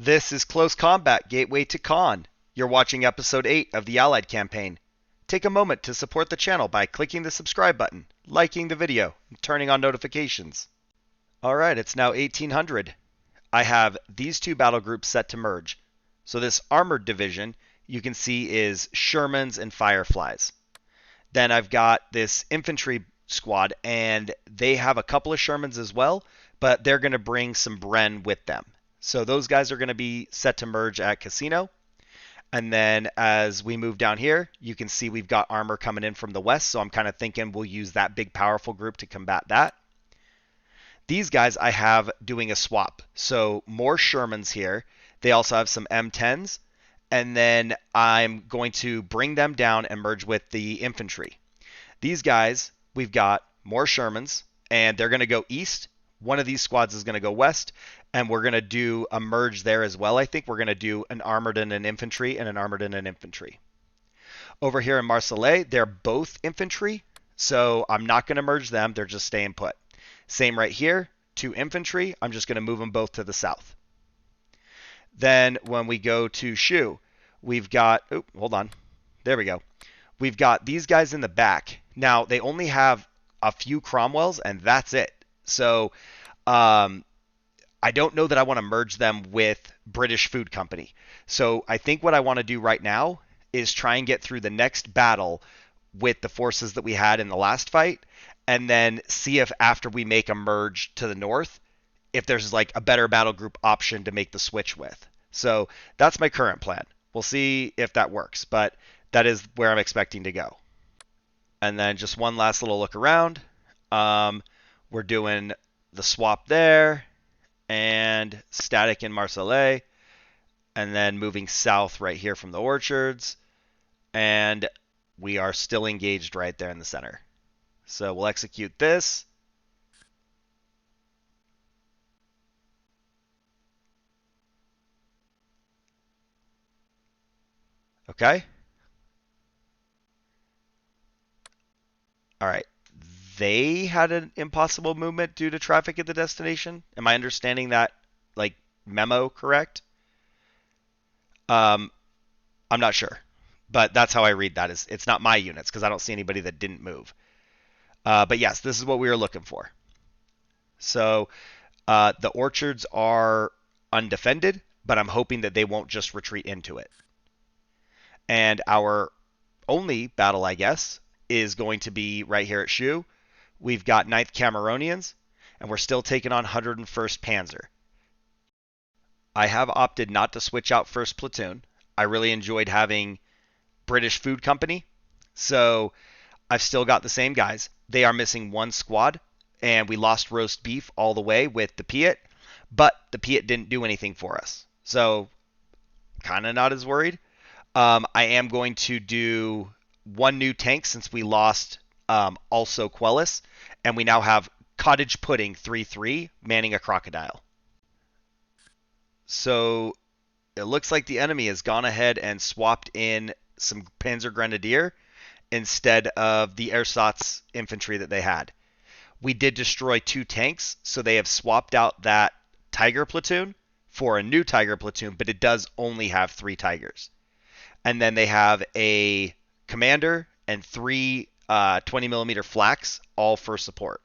This is Close Combat Gateway to Caen. You're watching episode 8 of the Allied campaign. Take a moment to support the channel by clicking the subscribe button, liking the video, and turning on notifications. Alright, it's now 1800. I have these two battle groups set to merge. So this armored division, you can see, is Shermans and Fireflies. Then I've got this infantry squad, and they have a couple of Shermans as well, but they're going to bring some Bren with them. So those guys are going to be set to merge at Casino. And then as we move down here, you can see we've got armor coming in from the west, so I'm kind of thinking we'll use that big powerful group to combat that. These guys I have doing a swap. So more Shermans here. They also have some M10s. And then I'm going to bring them down and merge with the infantry. These guys, we've got more Shermans, and they're going to go east. One of these squads is going to go west, and we're going to do a merge there as well. I think we're going to do an armored and an infantry and an armored and an infantry. Over here in Marseille, they're both infantry, so I'm not going to merge them. They're just staying put. Same right here, two infantry. I'm just going to move them both to the south. Then when we go to Cheux, we've got, oh, hold on. There we go. We've got these guys in the back. Now, they only have a few Cromwells, and that's it. So I don't know that I want to merge them with British Food Company. So I think what I want to do right now is try and get through the next battle with the forces that we had in the last fight, and then see if after we make a merge to the north, if there's like a better battle group option to make the switch with. So that's my current plan. We'll see if that works, but that is where I'm expecting to go. And then just one last little look around. We're doing the swap there and static in Marseille, and then moving south right here from the orchards, and we are still engaged right there in the center. So we'll execute this. Okay. All right. They had an impossible movement due to traffic at the destination. Am I understanding that like memo correct? Um, I'm not sure, but that's how I read that. Is it's not my units because I don't see anybody that didn't move. But yes, this is what we were looking for. So the orchards are undefended, but I'm hoping that they won't just retreat into it. And our only battle, I guess, is going to be right here at Cheux. We've got 9th Cameronians, and we're still taking on 101st Panzer. I have opted not to switch out 1st Platoon. I really enjoyed having British Food Company, so I've still got the same guys. They are missing one squad, and we lost roast beef all the way with the Piat, but the Piat didn't do anything for us. So kind of not as worried. I am going to do one new tank since we lost also Quellis, and we now have Cottage Pudding 3-3 manning a crocodile. So it looks like the enemy has gone ahead and swapped in some Panzer Grenadier instead of the ersatz infantry that they had. We did destroy 2 tanks, so they have swapped out that Tiger platoon for a new Tiger platoon, but it does only have 3 Tigers. And then they have a commander and 3 20mm flaks, all for support.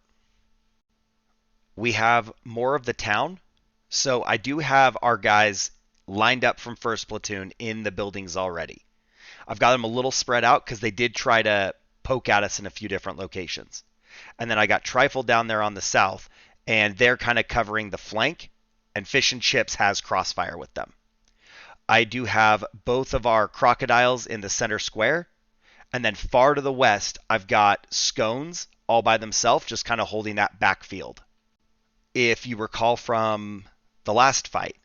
We have more of the town, so I do have our guys lined up from 1st platoon in the buildings already. I've got them a little spread out because they did try to poke at us in a few different locations. And then I got Trifle down there on the south, and they're kind of covering the flank, and Fish and Chips has Crossfire with them. I do have both of our crocodiles in the center square, and then far to the west, I've got Scones all by themselves, just kind of holding that backfield. If you recall from the last fight,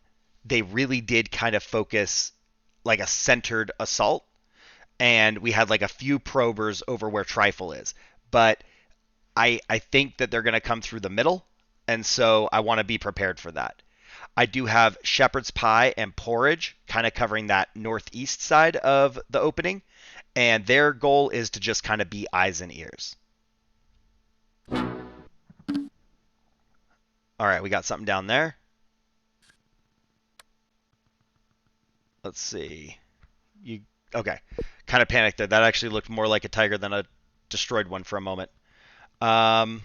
they really did kind of focus like a centered assault, and we had like a few probers over where Trifle is. But I think that they're going to come through the middle, and so I want to be prepared for that. I do have shepherd's pie and porridge kind of covering that northeast side of the opening, and their goal is to just kind of be eyes and ears. All right, we got something down there. Let's see. Okay. Kind of panicked there. That actually looked more like a tiger than a destroyed one for a moment. Let's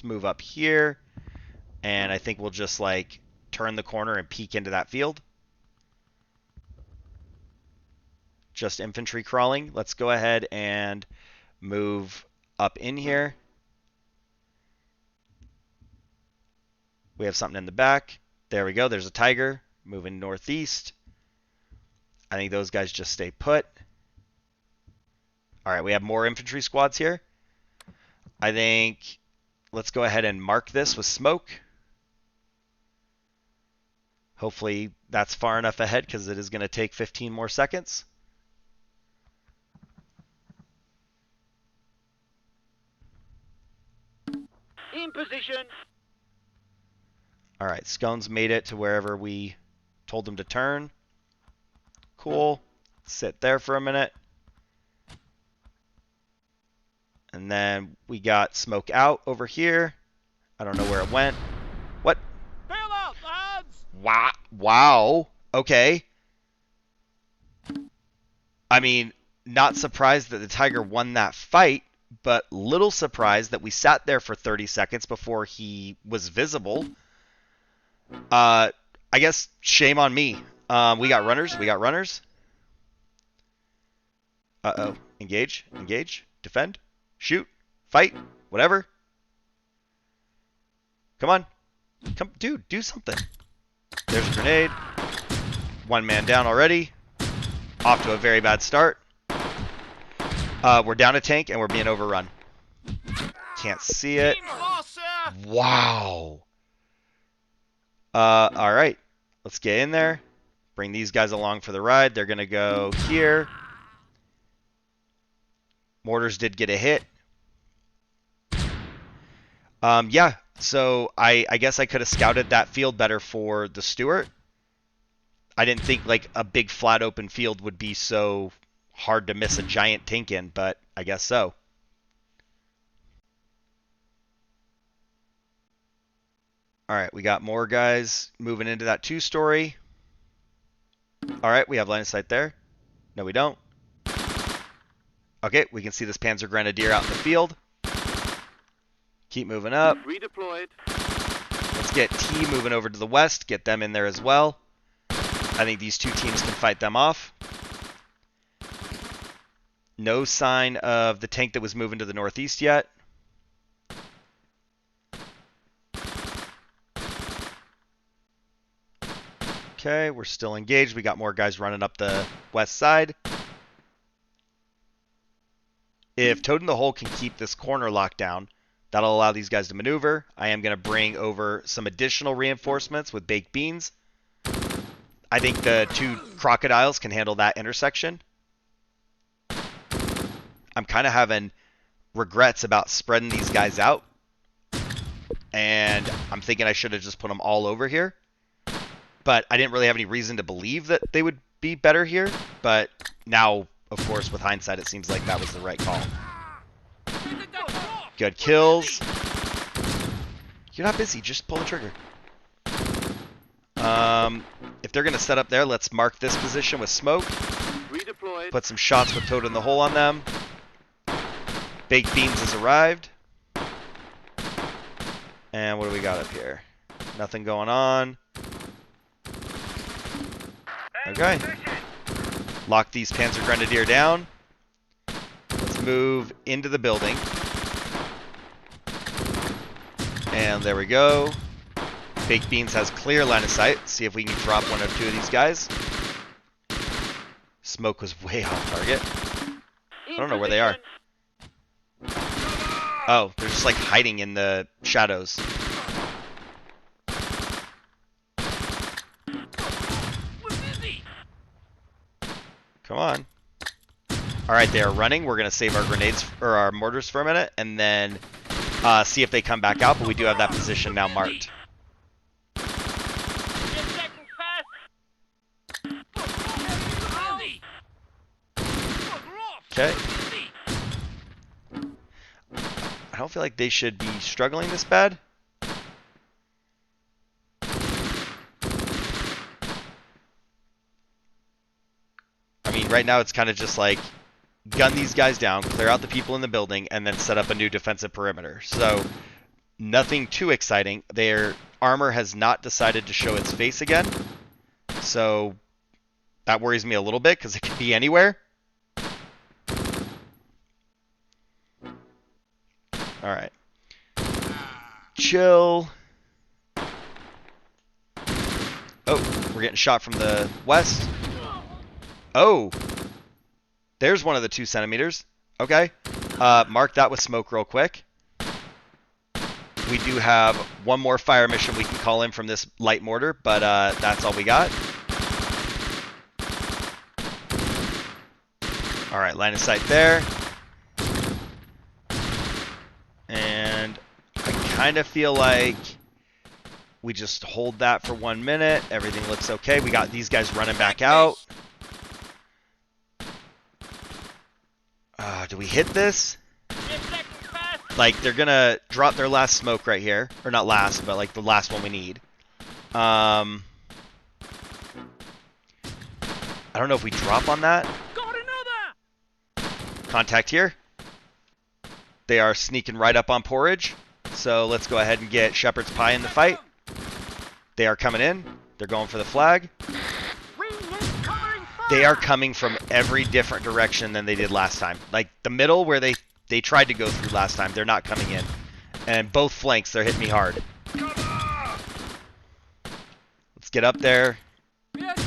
move up here. And I think we'll just like turn the corner and peek into that field. Just infantry crawling. Let's go ahead and move up in here. We have something in the back. There we go. There's a tiger moving northeast. I think those guys just stay put. All right, we have more infantry squads here. I think let's go ahead and mark this with smoke. Hopefully that's far enough ahead because it is going to take 15 more seconds. In position. All right, Scones made it to wherever we told them to turn. Cool. Sit there for a minute. And then we got smoke out over here. I don't know where it went. What? Bail out, lads! Wow. Okay. I mean, not surprised that the tiger won that fight, but little surprised that we sat there for 30 seconds before he was visible. I guess shame on me. We got runners. We got runners. Uh-oh. Engage. Engage. Defend. Shoot. Fight. Whatever. Come on. Come, dude, do something. There's a grenade. One man down already. Off to a very bad start. We're down a tank and we're being overrun. Can't see it. Wow. All right. Let's get in there. Bring these guys along for the ride. They're going to go here. Mortars did get a hit. Yeah, so I guess I could have scouted that field better for the Stuart. I didn't think like a big flat open field would be so hard to miss a giant tank in, but I guess so. All right, we got more guys moving into that 2-story. All right, we have line of sight there. No, we don't. Okay, we can see this Panzer Grenadier out in the field. Keep moving up. Redeployed. Let's get T moving over to the west. Get them in there as well. I think these two teams can fight them off. No sign of the tank that was moving to the northeast yet. Okay, we're still engaged. We got more guys running up the west side. If Toad in the Hole can keep this corner locked down, that'll allow these guys to maneuver. I am going to bring over some additional reinforcements with baked beans. I think the 2 crocodiles can handle that intersection. I'm kind of having regrets about spreading these guys out. And I'm thinking I should have just put them all over here. But I didn't really have any reason to believe that they would be better here. But now, of course, with hindsight, it seems like that was the right call. Good kills. You're not busy. Just pull the trigger. If they're going to set up there, let's mark this position with smoke. Redeployed. Put some shots with Toad in the Hole on them. Baked Beans has arrived. And what do we got up here? Nothing going on. Okay. Lock these Panzer Grenadier down. Let's move into the building. And there we go. Baked Beans has clear line of sight. See if we can drop 1 or 2 of these guys. Smoke was way off target. I don't know where they are. Oh, they're just like hiding in the shadows. Come on. Alright, they are running. We're going to save our grenades or our mortars for a minute and then see if they come back out, but we do have that position now marked. Okay. I don't feel like they should be struggling this bad. right now it's kind of just like gun these guys down, clear out the people in the building, and then set up a new defensive perimeter. So nothing too exciting. Their armor has not decided to show its face again. So that worries me a little bit because it could be anywhere. Alright. Chill. Oh, we're getting shot from the west. Oh! There's one of the 2 centimeters. Okay. Mark that with smoke real quick. We do have one more fire mission we can call in from this light mortar, but that's all we got. Alright, line of sight there. And I kind of feel like we just hold that for 1 minute. Everything looks okay. We got these guys running back out. Do we hit this? Like, they're going to drop their last smoke right here. Or not last, but like the last one we need. I don't know if we drop on that. Got another! Contact here. They are sneaking right up on Porridge. So let's go ahead and get Shepherd's Pie in the fight. They are coming in. They're going for the flag. They are coming from every different direction than they did last time. Like the middle where they tried to go through last time, they're not coming in. And both flanks, they're hitting me hard. Let's get up there.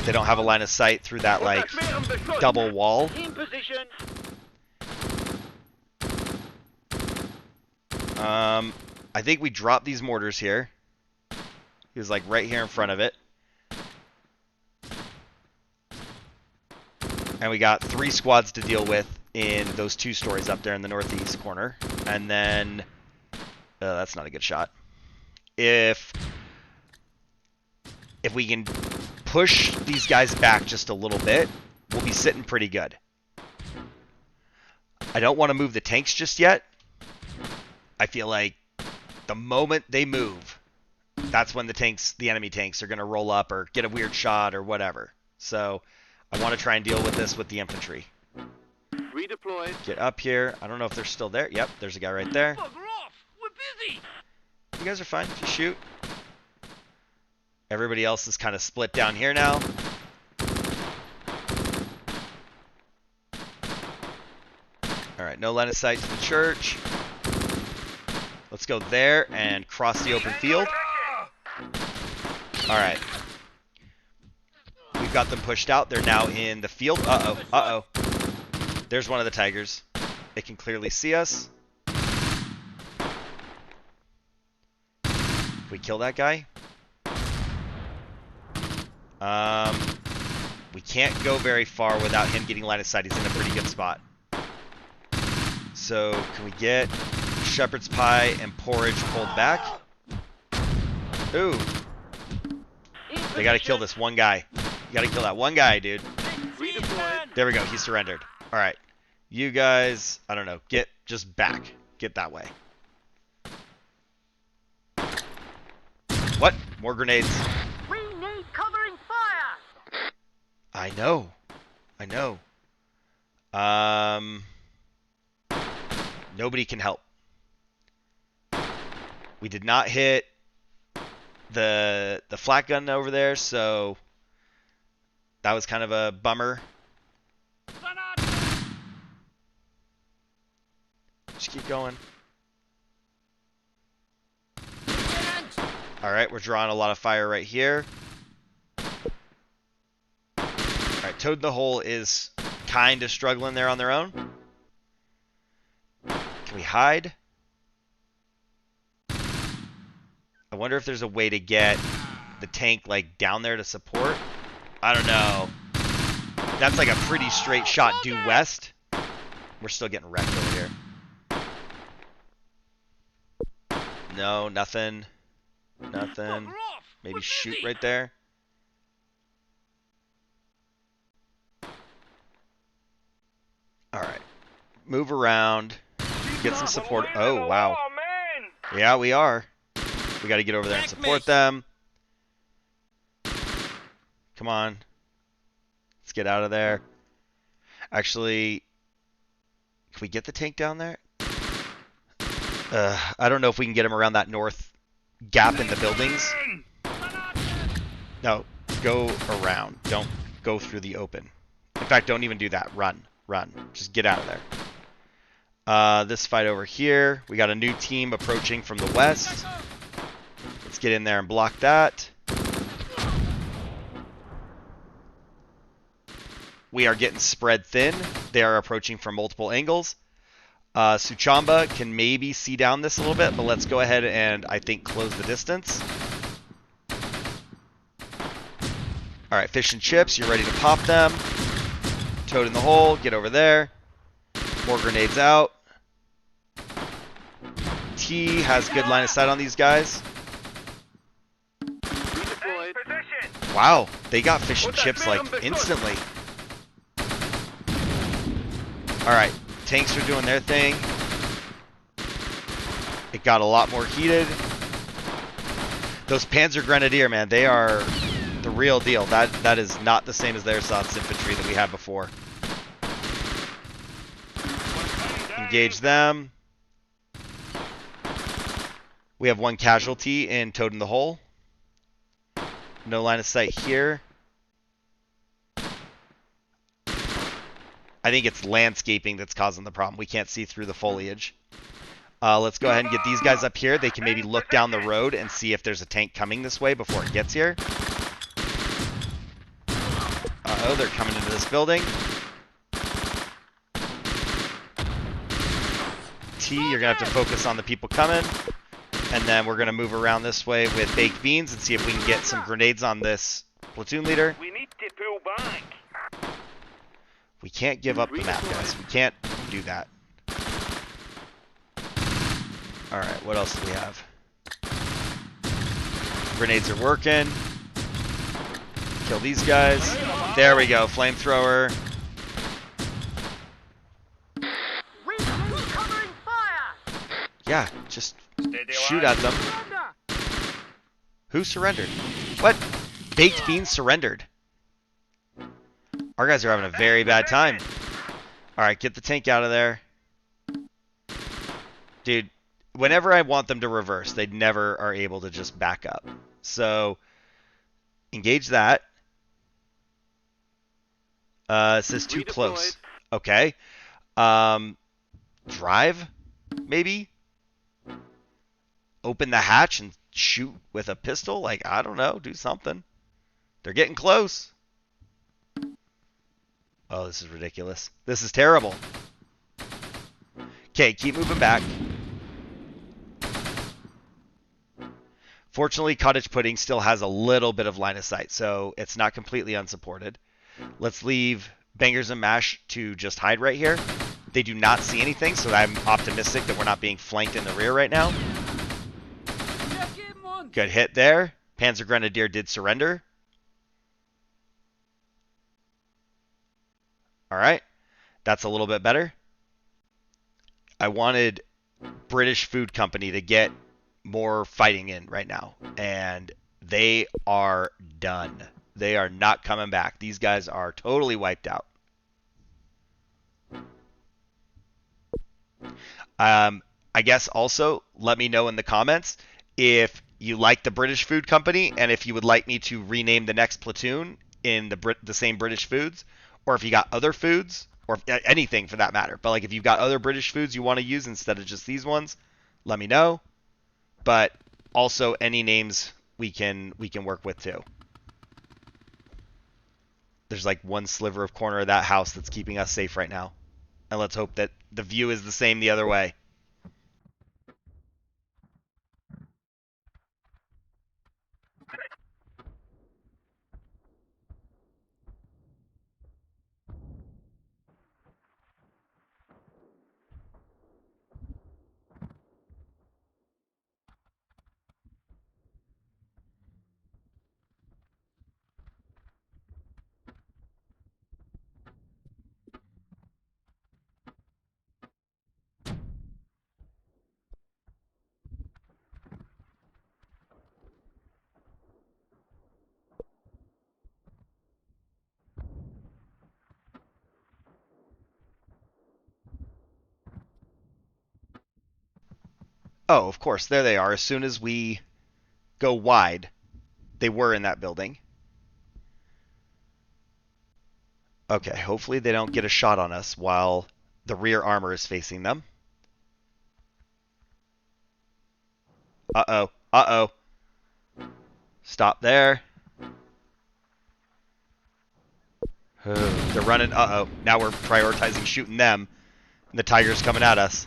They don't have a line of sight through that like double wall. In position. I think we dropped these mortars here. He was like right here in front of it. And we got 3 squads to deal with in those 2 stories up there in the northeast corner. And then... that's not a good shot. If we can push these guys back just a little bit, we'll be sitting pretty good. I don't want to move the tanks just yet. I feel like the moment they move, that's when the enemy tanks are going to roll up or get a weird shot or whatever. So I want to try and deal with this with the infantry. Redeployed. Get up here. I don't know if they're still there. Yep, there's a guy right there. Bugger off! We're busy! You guys are fine. Just shoot. Everybody else is kind of split down here now. Alright, no line of sight to the church. Let's go there and cross the open field. Alright. We've got them pushed out. They're now in the field. Uh-oh. Uh-oh. There's one of the tigers. It can clearly see us. We kill that guy. We can't go very far without him getting line of sight. He's in a pretty good spot. So, can we get Shepherd's Pie and Porridge pulled back? Ooh. They gotta kill this one guy. You gotta kill that one guy, dude. Redeployed. There we go. He surrendered. Alright. You guys, I don't know. Get just back. Get that way. What? More grenades. We need covering fire! I know. I know. Nobody can help. We did not hit the flak gun over there, so that was kind of a bummer. Just keep going. Alright, we're drawing a lot of fire right here. Alright, Toad in the Hole is kind of struggling there on their own. Can we hide? I wonder if there's a way to get the tank like down there to support. I don't know. That's like a pretty straight shot due west. We're still getting wrecked over here. No, nothing. Nothing. Maybe shoot right there. Alright. Move around. Get some support. Oh, wow. Yeah, we are. We got to get over there and support them. Come on. Let's get out of there. Actually, can we get the tank down there? I don't know if we can get him around that north gap in the buildings. No, go around. Don't go through the open. In fact, don't even do that. Run. Run. Just get out of there. This fight over here. We got a new team approaching from the west. Let's get in there and block that. We are getting spread thin. They are approaching from multiple angles. Suchamba can maybe see down this a little bit, but let's go ahead and, I think, close the distance. Alright, fish and chips, you're ready to pop them. Toad in the hole, get over there. More grenades out. T has good line of sight on these guys. Wow, they got fish and chips like instantly. Alright, tanks are doing their thing. It got a lot more heated. Those Panzer Grenadier, man, they are the real deal. That is not the same as the Ersatz infantry that we had before. Engage them. We have one casualty in Toad in the Hole. No line of sight here. I think it's landscaping that's causing the problem. We can't see through the foliage. Let's go ahead and get these guys up here. They can maybe look down the road and see if there's a tank coming this way before it gets here. Uh-oh, they're coming into this building. T, you're going to have to focus on the people coming. And then we're going to move around this way with baked beans and see if we can get some grenades on this platoon leader. We need to pull back. We can't give up the map, guys. We can't do that. Alright, what else do we have? Grenades are working. Kill these guys. There we go, flamethrower. Covering fire. Yeah, just shoot at them. Who surrendered? What? Baked beans surrendered. Our guys are having a very bad time. Alright, get the tank out of there. Dude, whenever I want them to reverse, they never are able to just back up. So, engage that. It says too close. Okay. Drive, maybe? Open the hatch and shoot with a pistol? Like, I don't know. Do something. They're getting close. Oh, this is ridiculous. This is terrible. Okay, keep moving back. Fortunately, Cottage Pudding still has a little bit of line of sight, so it's not completely unsupported. Let's leave Bangers and Mash to just hide right here. They do not see anything, so I'm optimistic that we're not being flanked in the rear right now. Good hit there. Panzer Grenadier did surrender. Alright, that's a little bit better. I wanted British Food Company to get more fighting in right now, and they are done. They are not coming back. These guys are totally wiped out. I guess also let me know in the comments if you like the British Food Company and if you would like me to rename the next platoon in the same British foods, or if you got other foods, or anything for that matter. But like if you've got other British foods you want to use instead of just these ones, let me know. But also any names we can work with too. There's like one sliver of corner of that house that's keeping us safe right now. And let's hope that the view is the same the other way. Oh, of course, there they are. As soon as we go wide, they were in that building. Okay, hopefully they don't get a shot on us while the rear armor is facing them. Uh-oh. Uh-oh. Stop there. They're running. Uh-oh. Now we're prioritizing shooting them. And the tiger's coming at us.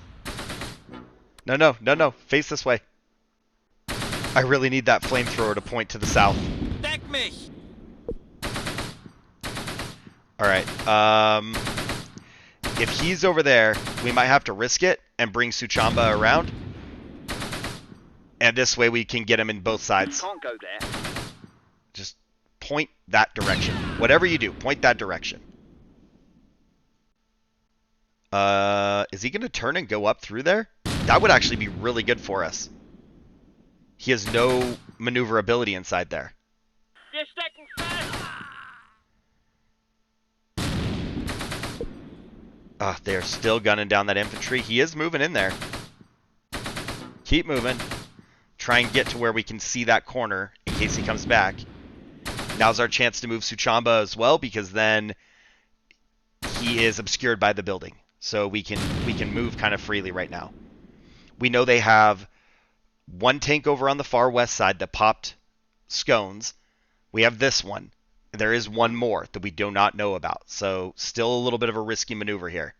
No, no, no, no. Face this way. I really need that flamethrower to point to the south. Deck mich! Alright. If he's over there, we might have to risk it and bring Suchamba around. And this way we can get him in both sides. Can't go there. Just point that direction. Whatever you do, point that direction. Is he going to turn and go up through there? That would actually be really good for us. He has no maneuverability inside there. Wir stecken fest. They're still gunning down that infantry. He is moving in there. Keep moving. Try and get to where we can see that corner in case he comes back. Now's our chance to move Suchamba as well, because then he is obscured by the building. So we can move kind of freely right now. We know they have one tank over on the far west side that popped scones. We have this one. There is one more that we do not know about. So still a little bit of a risky maneuver here.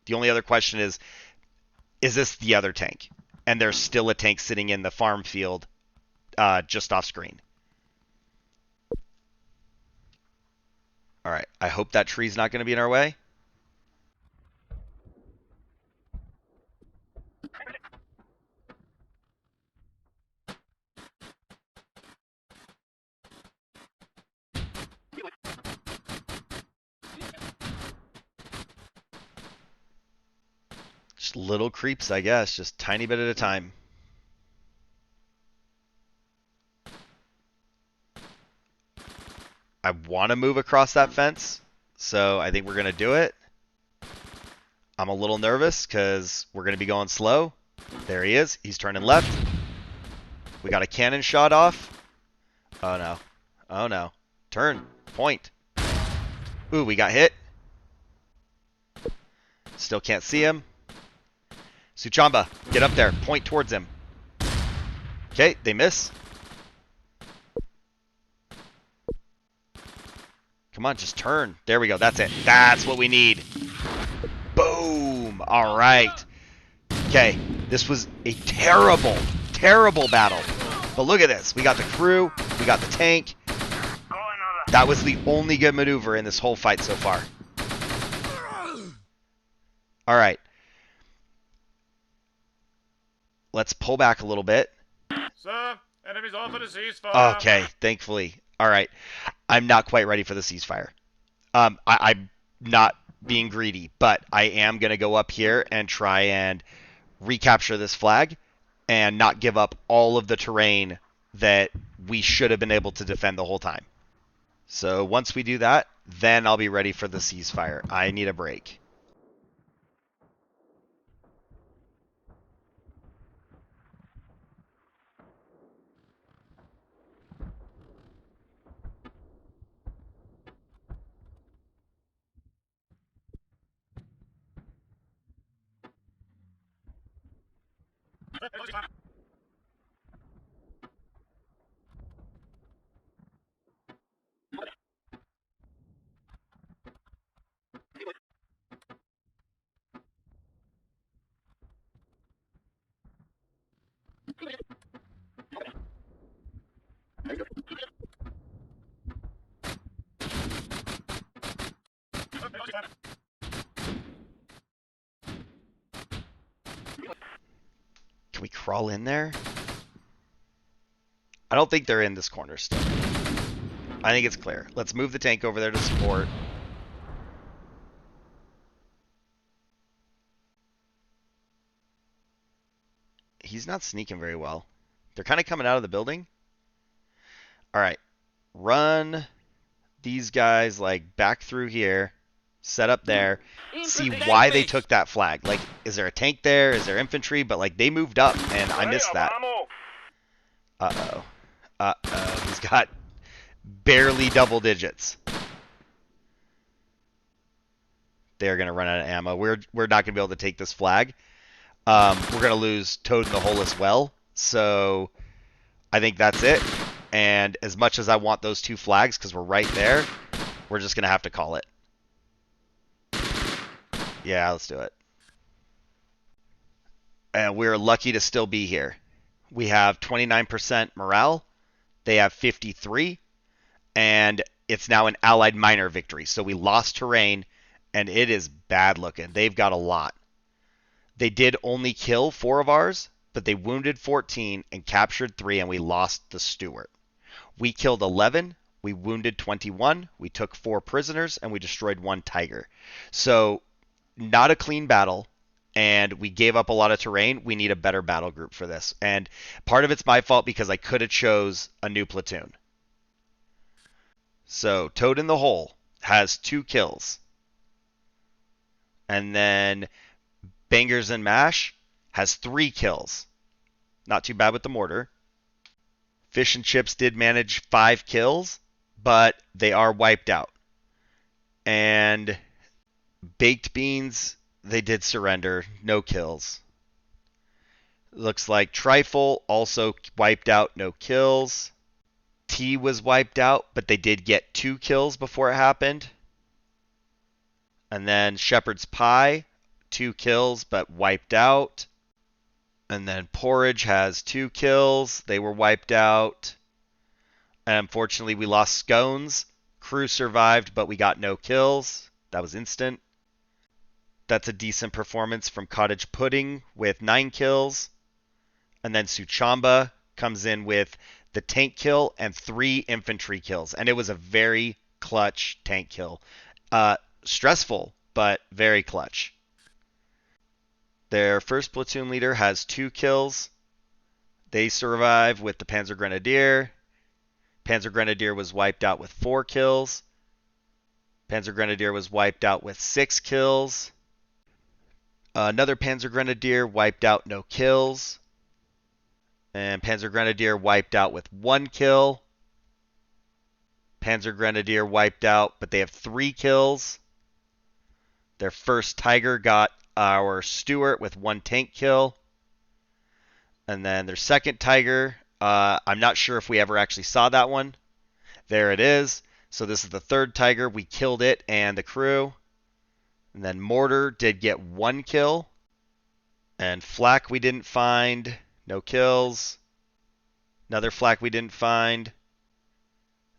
The only other question is this the other tank? And there's still a tank sitting in the farm field just off screen. All right. I hope that tree's not going to be in our way. Just little creeps, I guess. Just tiny bit at a time. I want to move across that fence, so I think we're going to do it. I'm a little nervous because we're going to be going slow. There he is. He's turning left. We got a cannon shot off. Oh, no. Oh, no. Turn. Point. Ooh, we got hit. Still can't see him. Suchamba, get up there. Point towards him. Okay, they miss. Come on, just turn. There we go. That's it. That's what we need. Boom. All right. Okay, this was a terrible, terrible battle. But look at this. We got the crew. We got the tank. That was the only good maneuver in this whole fight so far. All right. Let's pull back a little bit. Sir, enemies offer to ceasefire. Okay, thankfully. All right. I'm not quite ready for the ceasefire. I'm not being greedy, but I am going to go up here and try and recapture this flag and not give up all of the terrain that we should have been able to defend the whole time. So once we do that, then I'll be ready for the ceasefire. I need a break. Can we crawl in there? I don't think they're in this corner still. I think it's clear. Let's move the tank over there to support. He's not sneaking very well. They're kind of coming out of the building. All right. Run these guys like back through here. set up there, see why they took that flag. Like, is there a tank there? Is there infantry? But, like, they moved up, and I missed that. Uh-oh. Uh-oh. He's got barely double digits. They're going to run out of ammo. We're not going to be able to take this flag. We're going to lose Toad in the hole as well. So I think that's it. And as much as I want those 2 flags, because we're right there, we're just going to have to call it. Yeah, let's do it. And we're lucky to still be here. We have 29% morale. They have 53. And it's now an Allied minor victory. So we lost terrain, and it is bad looking. They've got a lot. They did only kill 4 of ours, but they wounded 14 and captured 3, and we lost the Stewart. We killed 11, we wounded 21, we took 4 prisoners, and we destroyed 1 tiger. So, not a clean battle, and we gave up a lot of terrain. We need a better battle group for this. And part of it's my fault because I could have chose a new platoon. So, Toad in the Hole has 2 kills. And then Bangers and Mash has 3 kills. Not too bad with the mortar. Fish and Chips did manage 5 kills, but they are wiped out. And Baked Beans, they did surrender. No kills. Looks like Trifle also wiped out. No kills. Tea was wiped out, but they did get 2 kills before it happened. And then Shepherd's Pie, 2 kills, but wiped out. And then Porridge has 2 kills. They were wiped out. And unfortunately, we lost Scones. Crew survived, but we got no kills. That was instant. That's a decent performance from Cottage Pudding with 9 kills. And then Suchamba comes in with the tank kill and 3 infantry kills. And it was a very clutch tank kill. Stressful, but very clutch. Their first platoon leader has 2 kills. They survive with the Panzer Grenadier. Panzer Grenadier was wiped out with 4 kills. Panzer Grenadier was wiped out with 6 kills. Another Panzer Grenadier wiped out, no kills. And Panzer Grenadier wiped out with 1 kill. Panzer Grenadier wiped out, but they have 3 kills. Their first Tiger got our Stewart with 1 tank kill. And then their second Tiger, I'm not sure if we ever actually saw that one. There it is. So this is the third Tiger. We killed it and the crew. And then Mortar did get 1 kill. And Flak we didn't find. No kills. Another Flak we didn't find.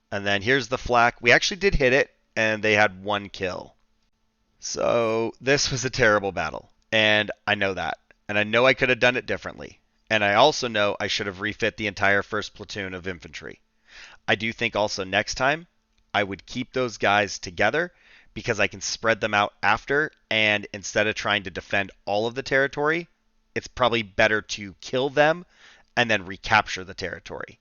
And then here's the Flak. We actually did hit it, and they had 1 kill. So this was a terrible battle, and I know that. And I know I could have done it differently. And I also know I should have refit the entire first platoon of infantry. I do think also next time I would keep those guys together because I can spread them out after, and instead of trying to defend all of the territory, it's probably better to kill them and then recapture the territory.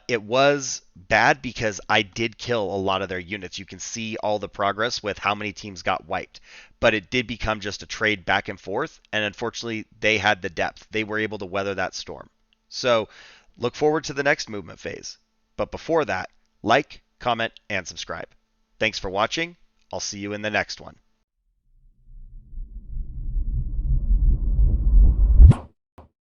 It was bad because I did kill a lot of their units. You can see all the progress with how many teams got wiped. But it did become just a trade back and forth, and unfortunately, they had the depth. They were able to weather that storm. So, look forward to the next movement phase. But before that, like, comment, and subscribe. Thanks for watching. I'll see you in the next one.